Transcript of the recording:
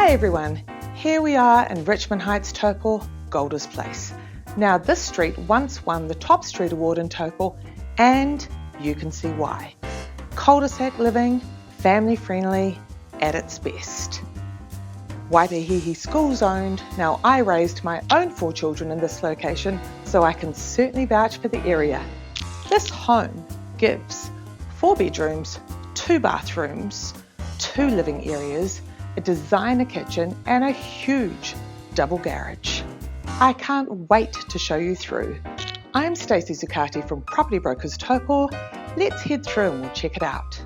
Hi everyone, here we are in Richmond Heights, Taupo, Golders Place. Now this street once won the top street award in Taupo, and you can see why. Cul-de-sac living, family friendly, at its best. Waipahihi school zoned. Now I raised my own 4 children in this location, so I can certainly vouch for the area. This home gives 4 bedrooms, 2 bathrooms, 2 living areas, a designer kitchen and a huge double garage. I can't wait to show you through. I'm Stacey Zucati from Property Brokers Taupo. Let's head through and we'll check it out.